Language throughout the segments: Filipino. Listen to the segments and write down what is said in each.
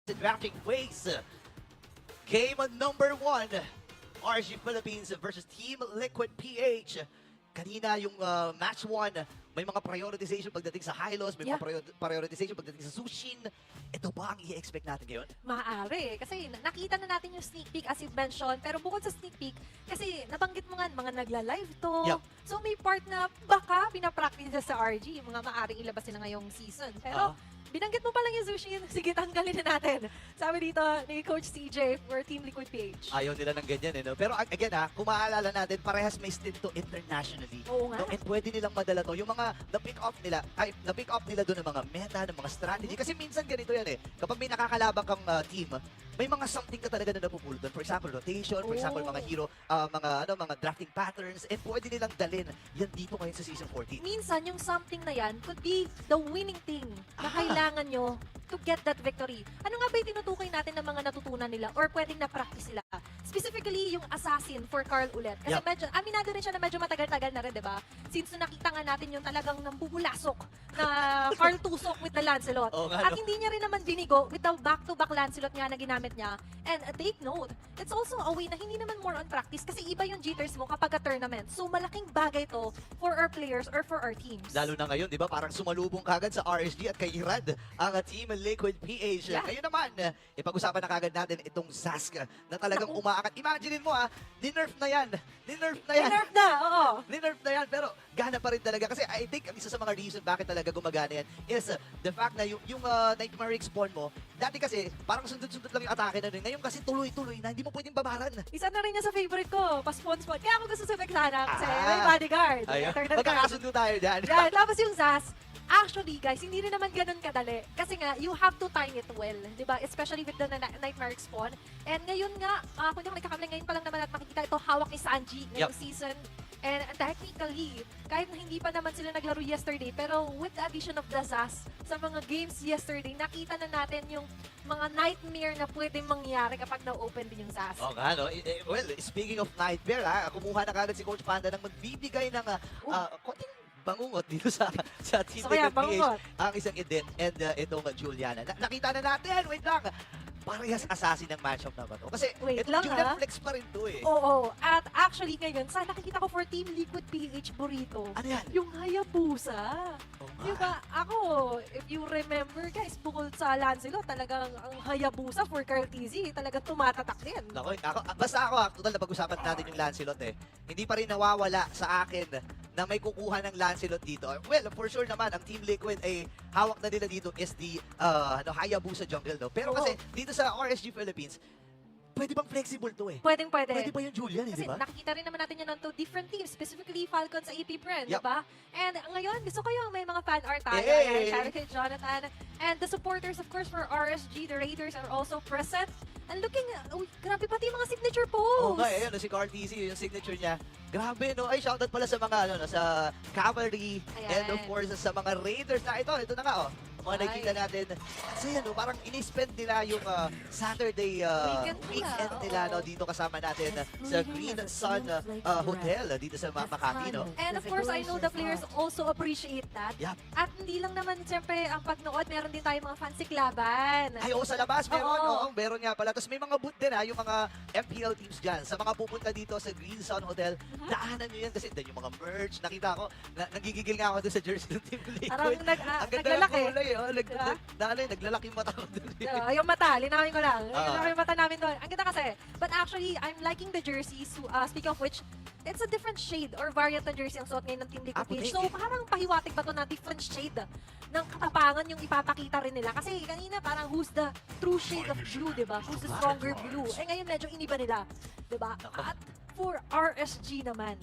the drafting phase. Game number 1, RG Philippines versus Team Liquid PH. Kanina yung match 1, may mga prioritization pagdating sa Hylos, may mga prioritization pagdating sa Sushin. Ito ba ang i-expect natin ngayon? Maaari. Kasi nakita na natin yung sneak peek as you mentioned. Pero bukod sa sneak peek, kasi nabanggit mo nga, mga nagla-live to. Yup. So may part na baka pinapractice sa RG, yung mga maaaring ilabas nila ngayong season. Pero binanggit mo pa lang yung Zushin. Sige, tanggalin na natin. Sabi dito ni Coach CJ for Team Liquid PH. Ayaw nila ng ganyan eh, no? Pero again kung maaalala natin, parehas may stint to internationally. Oo nga. No? And pwede nilang madala to. Yung mga na-pick up nila doon ng mga meta, ng mga strategy. Kasi minsan ganito yan eh. Kapag may nakakalabang kang team, may mga something ka talaga na napupulot doon. For example, rotation, for example, mga hero, mga drafting patterns, and pwede nilang dalin yan dito ngayon sa Season 14. Minsan, yung something na yan could be the winning thing na kailangan nyo to get that victory. Ano nga ba yung tinutukoy natin ng mga natutunan nila or pwedeng na-practice nila? Specifically, yung assassin for Carl ulit. Kasi medyo, aminado rin siya na medyo matagal-tagal na rin, di ba? Since nakita nga natin yung talagang nambubulasok na Carl Tusok with the Lancelot. At hindi niya rin naman binigo with the back-to-back Lancelot nga na ginamit niya. And take note, it's also a way na hindi naman more on practice kasi iba yung jitters mo kapag ka-tournament. So malaking bagay to for our players or for our teams. Lalo na ngayon, di ba? Parang sumalubong kagad sa RSG at kay Irad ang Team Liquid PH. Ngayon naman, ipag-usapan na kagad natin itong Zask na talagang umaakat. Imaginein mo ni-nerf na yan. Ni-nerf na yan. Nerf na, oo. Ni-nerf na yan, pero gana pa rin talaga. Kasi I think ang isa sa mga reason bakit talaga gumagana yan is the fact na yung Nightmare spawn mo, dati kasi parang sundot-sundot lang yung atake na rin. Ngayon kasi tuloy-tuloy na, hindi mo pwedeng babaran. Isa na rin niya sa favorite ko, pa-spawn-spawn. Kaya ako gusto sa Vexana kasi may bodyguard. Eternal guard. Magkakasundo tayo dyan. Yan, tapos yung Zas, actually guys, hindi rin naman ganun kadali. Kasi nga, you have to time it well. Diba? Especially with the Nightmare spawn. And ngayon nga, kung hindi ako nagkakamali, ngayon pa lang naman at makikita ito hawak ni Sanji ngayong season. And technically, kahit na hindi pa naman sila naglaro yesterday, pero with the addition of the Zas sa mga games yesterday, nakita na natin yung mga nightmare na pwedeng mangyari kapag na-open din yung Zas. Oo nga, no? Well, speaking of nightmare, kumuha na kagad si Coach Panda ng magbibigay ng konting bangungot dito sa Team So, kaya, Liquid PH, bangungot. ang isang Eden and itong Juliana. Nakita na natin, wait lang, parehas assassin ng matchup na ba to? Kasi Wait itong lang, Julian Flex pa rin to eh. Oo. At actually ngayon, sa nakikita ko for Team Liquid PH Burrito, Ano yan? yung Hayabusa. Oh, Diba? Ako, if you remember guys, bukod sa Lancelot, talagang ang Hayabusa for Carl TZ, talagang tumatatak din. Basta ako, total na pag-usapan natin yung Lancelot eh. Hindi pa rin nawawala sa akin na may kukuha ng Lancelot dito. Well, for sure naman, ang Team Liquid ay hawak na nila dito is the Hayabusa jungle, no? Pero kasi dito sa RSG Philippines, pwede bang flexible to eh? Pwede. Pwede pa yung Julian eh, Kasi di ba? nakikita rin naman natin yan to different teams, specifically Falcon sa EP Brand, Yup. diba? And ngayon, gusto ko yung may mga fan art tayo. Hey! Shout out kay Jonathan. And the supporters, of course, for RSG, the Raiders are also present. And looking, grabe pati yung mga signature Oo pose. nga, ayun, si Carl TC, yung signature niya. Grabe, no? Ay, shoutout pala sa mga, sa Cavalry, and of course, sa mga Raiders na ito na nga, mga nakikita natin. Kasi ano, parang in-spend nila yung Saturday weekend nila, no? Dito kasama natin sa Green Sun Hotel, dito sa Makati, no? And of course, I know the players also appreciate that. Yup. At hindi lang naman, siyempre, ang pagnood, meron din tayong mga fancy laban. Ay, sa labas, meron. Oo. Meron nga pala. Tapos may mga booth din, yung mga MPL teams dyan. Sa mga pupunta dito sa Green Sun Hotel, daanan nyo yan kasi then yung mga merch. Nakita ko, nagigigil nga ako doon sa jersey ng Team Liquid. Parang Ang ganda ng naglalaki. kulay, Diba? naglalaki yung mata ko doon. Yung mata, linawin ko lang. Yung mata namin doon. Ang ganda kasi. But actually, I'm liking the jerseys. Speaking of which, it's a different shade or variant ng jersey ang suot ngayon ng Team Liquid puti. PH. So parang pahiwatig ba to na different shade ng katapangan yung ipapakita rin nila. Kasi kanina parang who's the true shade of blue, diba? Who's the stronger blue? Eh ngayon medyo iniba nila. Diba? At for RSG naman,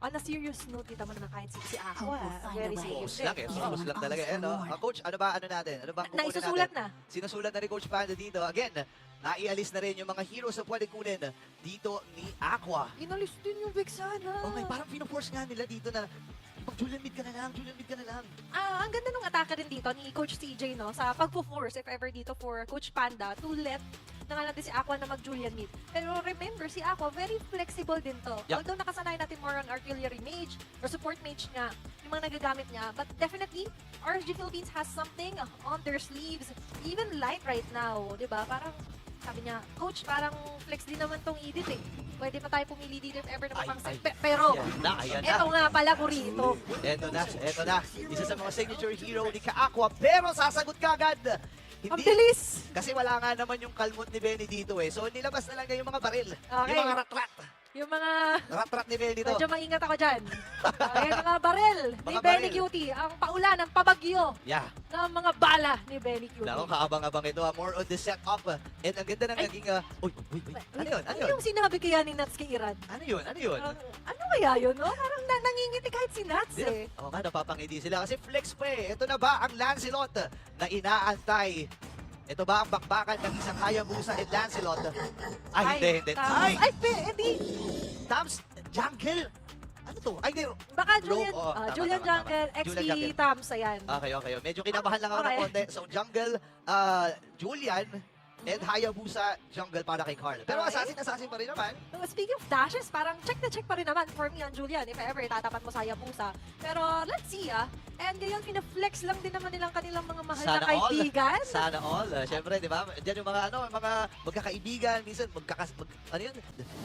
on a serious note, kita mo naman kahit si Aqua. Very serious. Focus lang talaga. Coach, ano natin? Ano ba ang kukunin Naisusulat natin? na. Sinusulat na ni Coach Panda dito. Again, naialis na rin yung mga heroes na pwede kunin dito ni Aqua. Inalis din yung Vexana. Okay, parang pinoforce nga nila dito na Julian mid ka na lang, Julian mid ka na lang. Ang ganda nung atake rin dito ni Coach CJ, no? Sa pagpo-force, if ever dito for Coach Panda, to let nangalan din si Aqua na mag-Julian mid. Pero remember, si Aqua, very flexible din to. Yup. Although nakasanayan natin more on artillery mage or support mage nga, yung mga nagagamit niya. But definitely, RSG Philippines has something on their sleeves. Even light right now, di ba? Parang, sabi niya, Coach, parang flex din naman tong edit eh. Pwede pa tayo pumili dito if ever na Ay, mapang ay. Pero, Ayan na. eto nga pala, Burrito. Eto na. Isa sa mga signature hero ni Ka-Aqua, pero sasagot ka agad. Ang Hindi, bilis! kasi wala nga naman yung kalmot ni Benny dito eh. So nilabas na lang niya yung mga baril. Okay. Yung mga rat-rat. Yung mga... Rat-rat ni Benny dito. Medyo maingat ako dyan. Ayan mga baril ni Mga Benny baril. Cutie. Ang paulan, ang pabagyo Yeah. ng mga bala ni Benny Cutie. Nako, kaabang-abang ito. More on the setup. And ang ganda ng Ay. naging... Uy. Ano yun? Ano Ano yun? yung sinabi kaya ni Nats kay Irad? Ano yun? Ano yun? Ano kaya yun, no? Parang nangingiti kahit si Nats eh. Oo nga, napapangiti sila kasi flex pa eh. Ito na ba ang Lancelot na inaantay? Ito ba ang bakbakan ng isang Hayabusa at Lancelot? Ay, hindi. Ay, hindi. Tams, Jungle! Ano to? Ay, hindi. Baka Julian, oo, tama, Julian tama, Jungle, tama. XP Julian Jungle. Tams, ayan. Okay. Medyo kinabahan lang ako ng Okay. konti. So, Jungle, Julian, and Hayabusa, Jungle para kay Carl. Pero Okay. assassin pa rin naman. Speaking of dashes, parang check na check pa rin naman for me on Julian if ever tatapat mo sa Hayabusa. Pero let's see And ngayon, pina-flex lang din naman nilang kanilang mga mahal Sana na all. kaibigan. Sana all. Siyempre, di ba? Diyan yung mga magkakaibigan, minsan ano yun?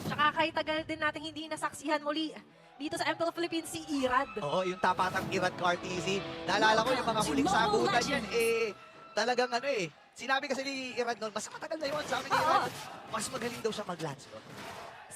Tsaka kahit tagal din natin hindi nasaksihan muli dito sa MPL Philippines si Irad. Oo, yung tapatang Irad Cartesi. Naalala ko yung mga huling sagutan yan, talagang sinabi kasi ni Irad noon, mas matagal na yun, sabi ni Irad, mas magaling daw siya mag-Lancelot.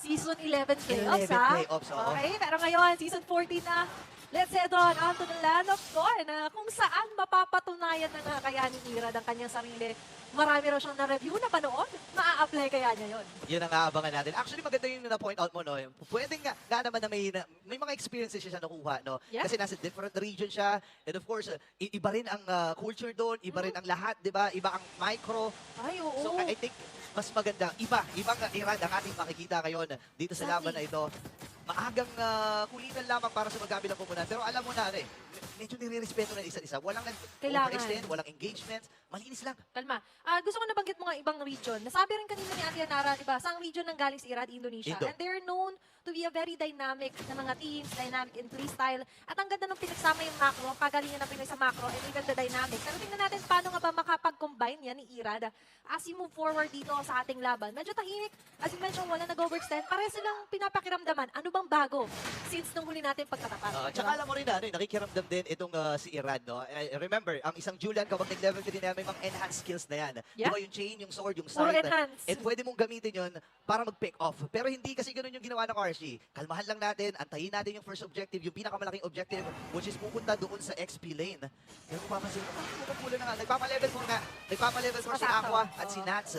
Season 11 playoffs, 11 playoffs, oo. Okay, pero ngayon, season 14 na. Let's head on to the land of Thorn, kung saan mapapatunayan na nga kaya ni Irad ang kanyang sarili. Marami raw siyang na-review na panood. Maa-apply kaya niya yun. Yun ang aabangan natin. Actually, maganda yung na-point out mo, no? Pwede nga naman na may mga experiences siya nakuha, no? Yeah. Kasi nasa different region siya. And of course, iba rin ang culture doon, iba rin ang lahat, di ba? Iba ang micro. Ay, oo. So, I think, mas maganda. Ibang Irad ang ating makikita ngayon dito sa laban na ito. Maagang kulitan lamang para sa magkabilang pupunan. Pero alam mo na, medyo nire-respeto na isa't isa. Walang Kailangan. nag-overextend, walang engagements. Malinis lang. Kalma. Gusto ko nabanggit mo nga ibang region. Nasabi rin kanina ni Ate Anara, di ba? Saang region ng galing si Irad, Indonesia. Indo. And they're known to be a very dynamic na mga teams, dynamic in playstyle. At ang ganda nung pinagsama yung macro, kagalingan ng Pinoy sa macro, and even the dynamic. Pero tingnan natin paano nga ba makapag-combine yan ni Irad as we move forward dito sa ating laban. Medyo tahimik. As you mentioned, wala nag-overextend. Pareho silang pinapakiramdaman. Ano bang bago since nung huli natin pagkatapat? Tsaka alam mo rin na, nakikiramdam din itong si Irad, no? Remember, ang isang Julian, kapag nag-level 3 na, may mga enhanced skills na yan. Yeah. Di ba yung chain, yung sword, yung Puro sight. enhance. And pwede mong gamitin yun para mag-pick off. Pero hindi kasi ganun yung ginawa ng RC. Kalmahan lang natin, antayin natin yung first objective, yung pinakamalaking objective, which is pupunta doon sa XP lane. Pero kung papansin mo, pula na nga. Nagpapalevel 4 nga. Nagpapalevel 4 si Sakto. Aqua at si Nats.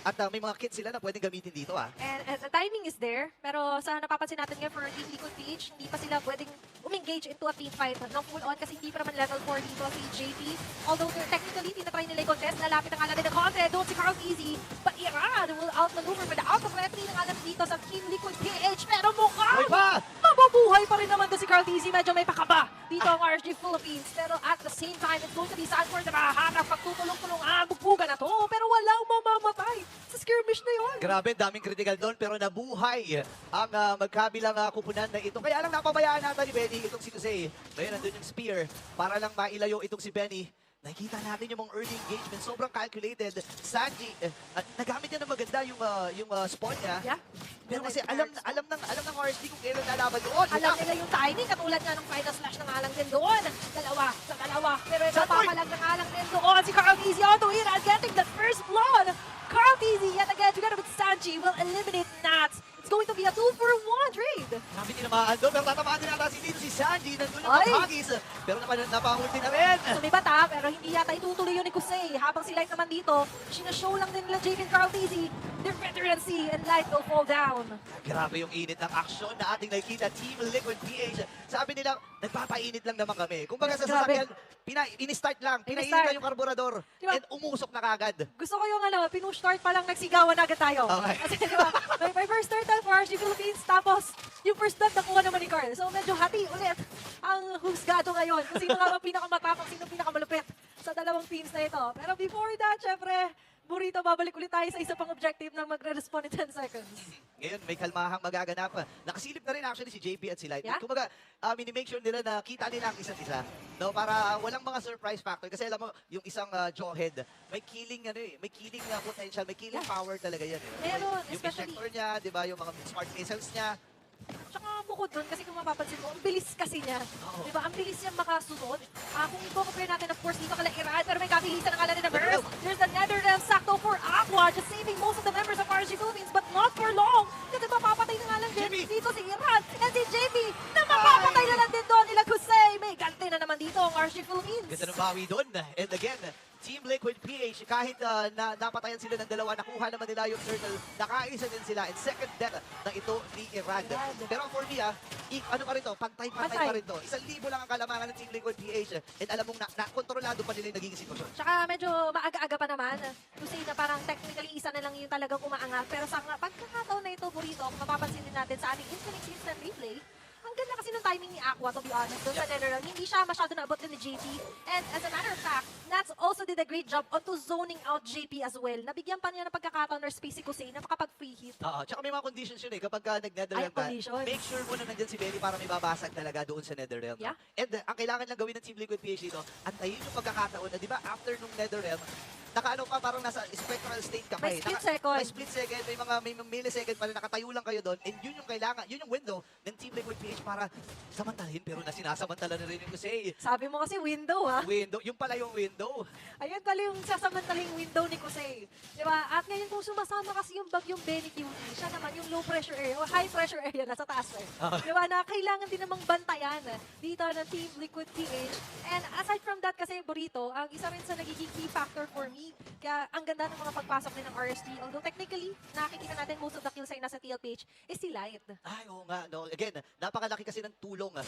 At may mga kits sila na pwedeng gamitin dito, And the timing is there, pero sa napapansin natin nga for Team Liquid PH, hindi pa sila pwedeng umengage into a team fight ng full on kasi hindi pa naman level 4 dito si JP. Although technically, tinatry nila yung contest, lalapit ang alam nila kontre, doon si Carl Easy. But Irad will outmaneuver with the out-of-referee ng alam dito sa Team Liquid PH. Pero Hoy mukhang pa! mabubuhay pa rin naman doon si Carl Easy. Medyo may pakaba dito ang RSG Philippines. Pero at the same time, it's going to be Sanford na mahahanap pagtutulong-tulong. Bugbugan na to. Pero walang mamamatay sa skirmish na yun. Grabe, daming critical doon pero nabuhay ang magkabilang kupunan na ito. Kaya lang napabayaan natin ni Benny itong si Jose. Ngayon, nandun yung spear para lang mailayo itong si Benny. Nakikita natin yung mga early engagement. Sobrang calculated. Sanji, nagamit niya na maganda yung spawn niya. Yeah. Pero kasi alam ng RSD kung kailan lalaban doon. Alam nila yung timing, katulad nga ng final slash ng alang din doon. Dalawa sa dalawa. Pero ito Sanford! papalag ng alang din doon. Si Carl Easy onto Irad getting the first blood. Carl Easy yet again together with Sanji will eliminate Nats. It's going to be a 2-for-1 trade. Grabe tinamaan doon. Pero tatamaan din natin dito si Sanji. Nandun yung Ay! maghagis. Pero napahulti na rin. Sumibata, pero hindi yata itutuloy yun ni Kusei. Habang si Light naman dito, sinashow lang din nila Jake and Carl Easy. Their veterancy and Light will fall down. Grabe yung init ng aksyon na ating nakikita. Team Liquid PH. Sabi nila, nagpapainit lang naman kami. Kung baga sa Grabe. sasakyan, in-start lang. In-start. Pinainit yung karburador. Diba? And umusok na kagad. Gusto ko yung pinush start pa lang nagsigawan agad tayo. Okay. Kasi di ba, may first start tayo for RSG Philippines, tapos yung first blood nakuha naman ni Carl. So medyo hati ulit ang husgado ngayon. Kung sino nga ang pinakamatapang, sino pinakamalupit sa dalawang teams na ito. Pero before that, syempre, Burrito, babalik ulit tayo sa isa pang objective na magre-respond in 10 seconds. Ngayon, may kalmahang magaganap. Nakasilip na rin actually si JP at si Light. Yeah? Kumbaga, mini-make sure nila na kita nila ang isa't isa. No, para walang mga surprise factor. Kasi alam mo, yung isang jawhead, may killing, may killing potential, may killing power talaga yan. Meron, yung especially- injector niya, di ba, yung mga smart missiles niya. Tsaka bukod doon, kasi kung mapapansin mo, ang bilis kasi niya. Oo. Diba? Ang bilis niya makasunod. Kung i-compare natin, of course, dito kala Iran, pero may kabilisan ng kala na burst. There's the Netherrealm Sakto for Aqua, just saving most of the members of RG Philippines, but not for long. Kasi mapapatay na nga lang din JP. dito si Iran. And si JP, na mapapatay na lang din doon nila Kusei. May ganti na naman dito ang RG Philippines. Ganda ng bawi doon. And again, Team Liquid PH, kahit na napatayan sila ng dalawa, nakuha naman nila yung turtle, nakaisa din sila. And second death na ito ni Iran. Iran. Pero for me, ano pa rin to, pantay-pantay Pantay. pa rin to. 1,000 lang ang kalamangan ng Team Liquid PH. And alam mong na-kontrolado pa nila yung naging sitwasyon. Tsaka medyo maaga-aga pa naman. Kasi na parang technically isa na lang yung talagang umaangat. Pero sa pagkakataon na ito, Burrito, kung mapapansin din natin sa ating Infinix Instant Replay, ang ganda kasi nung timing ni Aqua, to be honest, doon sa Netherrealm. Hindi siya masyado naabot din ni JP. And as a matter of fact, Nats also did a great job onto zoning out JP as well. Nabigyan pa niya ng pagkakataon or space si Kusei na makapag-free hit. Tsaka may mga conditions yun kapag nag-Netherrealm Ay, ka, conditions. make sure mo na nandyan si Benny para may babasag talaga doon sa Netherrealm. Yeah. And ang kailangan lang gawin ng Team Liquid PH dito, antayin yung pagkakataon na, di ba, after nung Netherrealm, nakaano pa, parang nasa spectral state ka pa May eh. split second. May split second, may millisecond pa rin, nakatayo lang kayo doon. And yun yung kailangan, yun yung window ng Team Liquid PH para samantalhin, pero sinasamantala na rin yung Kusei. Sabi mo kasi window, ha? Window, yung pala yung window. Ayan pala yung sasamantaling window ni Kusei. Diba? At ngayon kung sumasama kasi yung bagyong Benny Cutie, siya naman yung low pressure area o high pressure area nasa taas eh. Diba? Na kailangan din namang bantayan dito ng Team Liquid PH. And aside from that kasi, Burrito, ang isa rin sa nagiging key factor for me, kaya ang ganda ng mga pagpasok din ng RSG. Although technically, nakikita natin most of the kills ay nasa TLPH, is si Light. Ay, oo nga. No. Again, napakalaki kasi ng tulong ng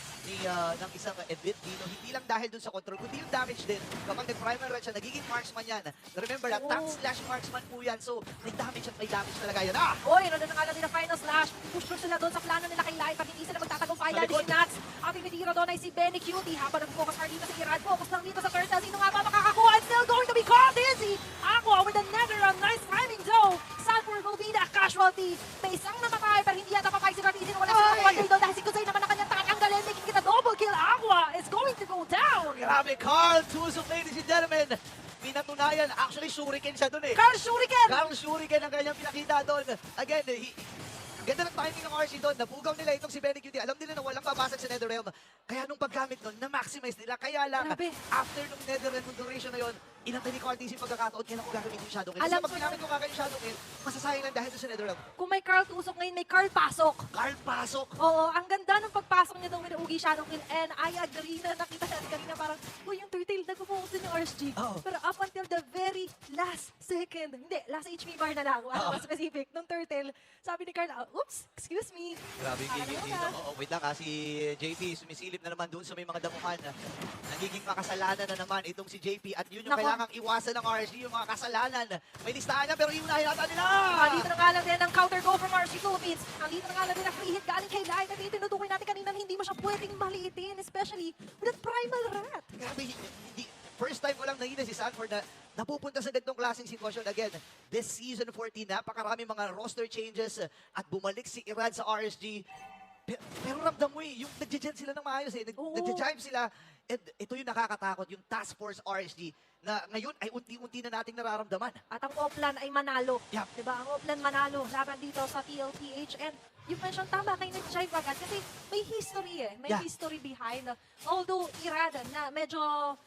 isang edit dito. Hindi lang dahil dun sa control, kundi yung damage din. Kapag nag-primer red siya, nagiging marksman yan. Remember, Oo. tank slash marksman po yan. So, may damage at may damage talaga yan. Oy, nandun na nga lang nila final slash. Push through sila doon sa plano nila kay Light. Pag hindi sila magtatagumpay Sa dahil likod. si Nats. Ang tinitira doon ay si Benny Cutie. Habang nag-focus hard dito sa Iran. Focus lang dito sa turtle. Sino nga ba makakakuha? And still going to be caught dizzy. Aqua with the Netherrealm. Nice timing though. Sanford will be the casualty. May isang namatay pero hindi yata papay si Cardizzi. Wala Ay! siya nakuha doon dahil si Kusei naman ang kanyang tatanggalin. Making it a double kill. Aqua is going to go down. Grabe, Carl Tusok, ladies and gentlemen. Pinatunayan, actually, shuriken siya dun eh. Carl Shuriken. Carl Shuriken ang kanyang pinakita doon. Again, ganda ng timing ng RC doon. Napugaw nila itong si Benny Cutie. Alam nila na walang babasag sa Netherrealm. Kaya nung paggamit doon, na-maximize nila. Kaya lang, Grabe. after nung Netherrealm, nung duration na yun, inantay ni Carl yung pagkakataon. Kailan ko gagawin yung Shadow Kill. Kasi Alam pag ko ginamit ko kagad yung Shadow Kill, masasayang lang dahil doon sa Netherrealm. Kung may Carl Tusok ngayon, may Carl Pasok. Carl, pasok! Oo, ang ganda ng pagpasok niya doon with the Ugi Shadow Kill. And I agree na nakita natin kanina parang, yung turtle, nag-focus din ng RSG. Oo. Pero up until the very last second, hindi, last HP bar na lang, Oo. mas specific, nung turtle, sabi ni Carl, oops, excuse me. Grabe yung Ano killing na? dito. Oo, wait lang ha, si JP sumisilip na naman doon sa may mga damuhan. Nagiging makasalanan na naman itong si JP at yun yung Nako. kailangang iwasan ng RSG, yung mga kasalanan. May listahan na pero iunahin natin nila! Dito na nga lang din ang counter go from RSG Philippines. Dito na nga lang din ang free hit galing kay Light. At tinutukoy natin kanina na hindi mo siya pwedeng maliitin, especially with that primal rat. Grabe, first time ko lang nakita si Sanford na napupunta sa ganitong klaseng sitwasyon. Again, this season 14, napakarami mga roster changes at bumalik si Iran sa RSG. Pero ramdam mo yung nagja-jet sila ng maayos eh. Oo. Nagja-jive sila. And ito yung nakakatakot, yung Task Force RSG na ngayon ay unti-unti na nating nararamdaman. At ang offline ay manalo. Yup. Diba? Ang offline manalo laban dito sa TLPH. And you mentioned tama kayo nag-jive agad kasi may history eh. May Yeah. history behind. Although Irada na medyo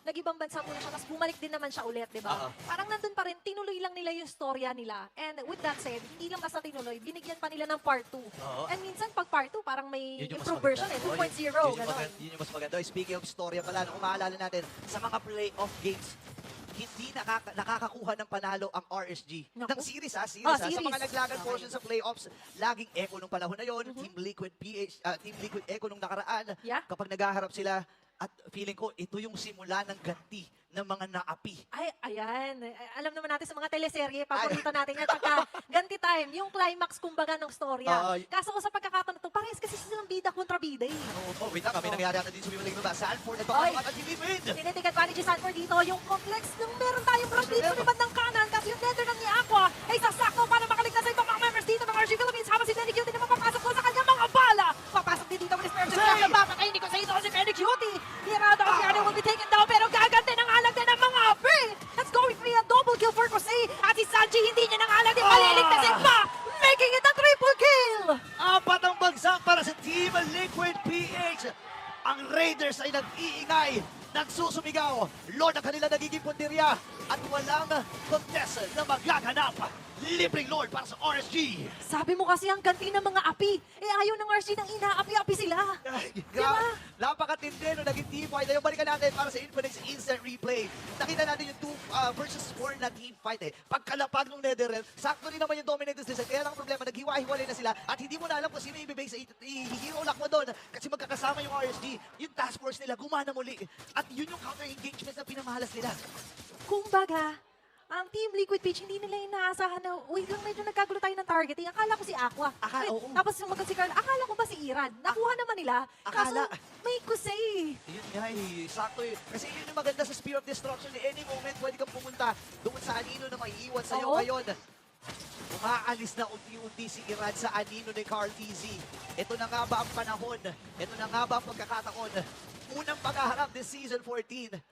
nag-ibang bansa muna siya, tapos bumalik din naman siya ulit, di ba? Oo. Parang nandun pa rin, tinuloy lang nila yung storya nila. And with that said, hindi lang basta tinuloy, binigyan pa nila ng part 2. Oo. And minsan pag part 2, parang may Yun yung mas improved version maganda. eh, 2.0. Yun yung ganon. yun yung mas maganda. Speaking of storya pala, kung maalala natin, sa mga playoff games, hindi nakakakuha ng panalo ang RSG. Naku. Ng series ha, Ah, Sa series. mga naglagan Okay. portion sa playoffs, laging echo nung panahon na yon, Team Liquid PH, Team Liquid Echo nung nakaraan. Yeah. Kapag naghaharap sila, at feeling ko, ito yung simula ng ganti ng mga naapi. Ay, ayan. Alam naman natin sa mga teleserye, paborito natin yan. Pagka ganti time, yung climax kumbaga ng storya. Oo. Kaso sa pagkakataon na to, parehas kasi silang bida kontra bida eh. Oh, wait lang, may nangyari ata din sa Bimalik ba? Sanford, Oy. nagpapakakat at Team Liquid! Tinitig advantage si Sanford dito, yung complex nung meron tayong rush dito sa bandang kanan, kasi yung nether ng ni sumigaw, Lord ang kanila nagiging punteriya at walang contest na magaganap. Libreng Lord para sa RSG. Sabi mo kasi ang ganti ng mga api. Eh ayaw ng RC nang inaapi-api sila. Ay, Diba? Napakatindi no, naging team fight. Ayun, balikan natin para sa Infinix Instant Replay. Nakita natin yung 2 versus 4 na team fight eh. Pagkalapag ng Netherrealm, sakto rin naman yung Dominators Descent. Kaya lang ang problema, naghiwa-hiwalay na sila at hindi mo na alam kung sino yung ibibase sa i-hero lock mo doon kasi magkakasama yung RSG. Yung task force nila, gumana muli. At yun yung counter engagement na pinamahalas nila. Kumbaga, ang Team Liquid Peach, hindi nila inaasahan na, uy, lang medyo nagkagulo tayo ng targeting. Akala ko si Aqua. Oo. Tapos yung si Carl, akala ko ba si Iran? Nakuha naman nila. Akala. Kaso, may kusay. Yun nga eh, sakto eh. Kasi yun yung maganda sa Spear of Destruction. Any moment, pwede kang pumunta doon sa anino na maiiwan sa'yo Oo. ngayon. Umaalis na unti-unti si Iran sa anino ni Carl TZ. Ito na nga ba ang panahon? Ito na nga ba ang pagkakataon? Unang paghaharap this season 14.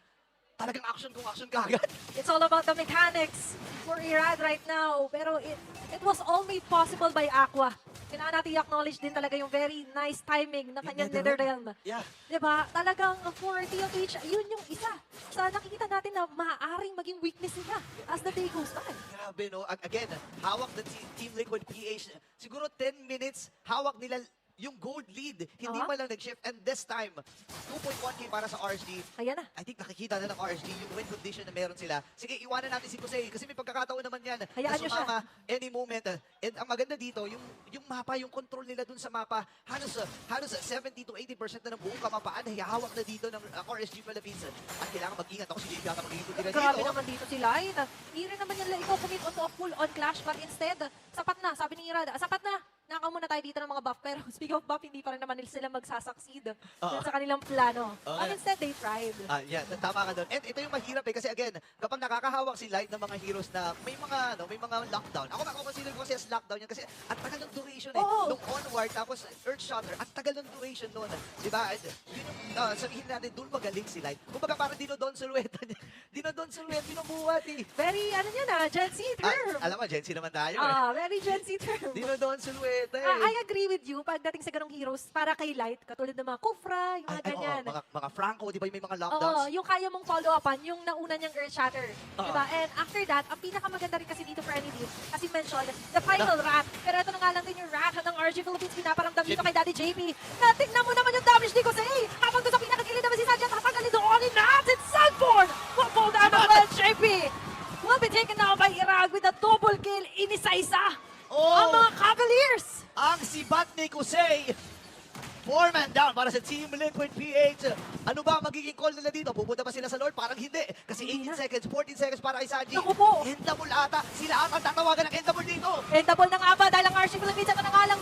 Talagang action kung action kagad. It's all about the mechanics for Irad right now. Pero it was all made possible by Aqua. Kailangan natin i-acknowledge din talaga yung very nice timing ng kanyang Netherrealm. Yeah. Diba? Talagang for TLH, yun yung isa. Sa nakikita natin na maaaring maging weakness nila as the day goes by. Grabe no. Again, hawak ng Team Liquid PH. Siguro 10 minutes, hawak nila yung gold lead. Hindi man lang nag-shift. And this time, 2.1k para sa RSG. Ayan na. I think nakikita na ng RSG yung win condition na meron sila. Sige, iwanan natin si Kusei kasi may pagkakataon naman yan. Hayaan na nyo siya. sumama any moment. And ang maganda dito, yung mapa, yung control nila dun sa mapa, halos 70 to 80% na ng buong kamapaan na hihawak na dito ng RSG Philippines. At kailangan mag-ingat ako si JP yata mag-ingat nila Grabe dito. naman dito si Light. Hindi rin naman nila ikaw commit on to a full on clash, but instead, sapat na, sabi ni Irad, sapat na. Nakaw muna tayo dito ng mga buff, pero speak of buff, hindi pa rin naman nila sila magsasucceed dun sa kanilang plano. But instead, they tried. Yeah, tama ka doon. And ito yung mahirap eh kasi again, kapag nakakahawak si Light ng mga heroes na may mga lockdown. Ako consider ko kasi as lockdown yan kasi at tagal ng duration eh. Oo. Nung onward tapos Earthshatter, at tagal ng duration doon. Di ba? And yun yung sabihin natin, doon magaling si Light. Kumbaga parang Dinodon Silhouette. Dinodon Silhouette, binubuhat eh. Very, ano yan Gen Z term. Alam mo, Gen Z naman tayo eh. Very Gen Z term. Dinodon Silhouette eh. I agree with you pagdating sa ganong heroes para kay Light, katulad ng mga Kufra, yung mga ganyan. Mga Franco, di ba yung may mga Oo, lockdowns? yung kaya mong follow-upan, yung nauna niyang Earth Shatter. Diba? And after that, ang pinakamaganda rin kasi dito for any deal, as you mentioned, the final rat. Pero ito na nga lang din yung rat ng RG Philippines, pinaparamdam dito kay Daddy JP. Natignan mo naman yung damage ni Kusei. Habang doon sa pinakagilid naman si Sanjay, tatanggalin doon ni natin Sunborn. Wapol down ang well, JP. Will be taken now by Irag with a double kill, inisa-isa. Ang mga Cavaliers. Ang sibat ni Kusei. 4-man down para sa Team Liquid PH. Ano ba ang magiging call nila dito? Pupunta ba sila sa Lord? Parang hindi. Kasi 18 seconds, 14 seconds para kay Sanji. Naku po. Endable ata. Sila ata ang tatawagan ng Endable dito. Endable na nga ba dahil ang RC Philippines ito na nga lang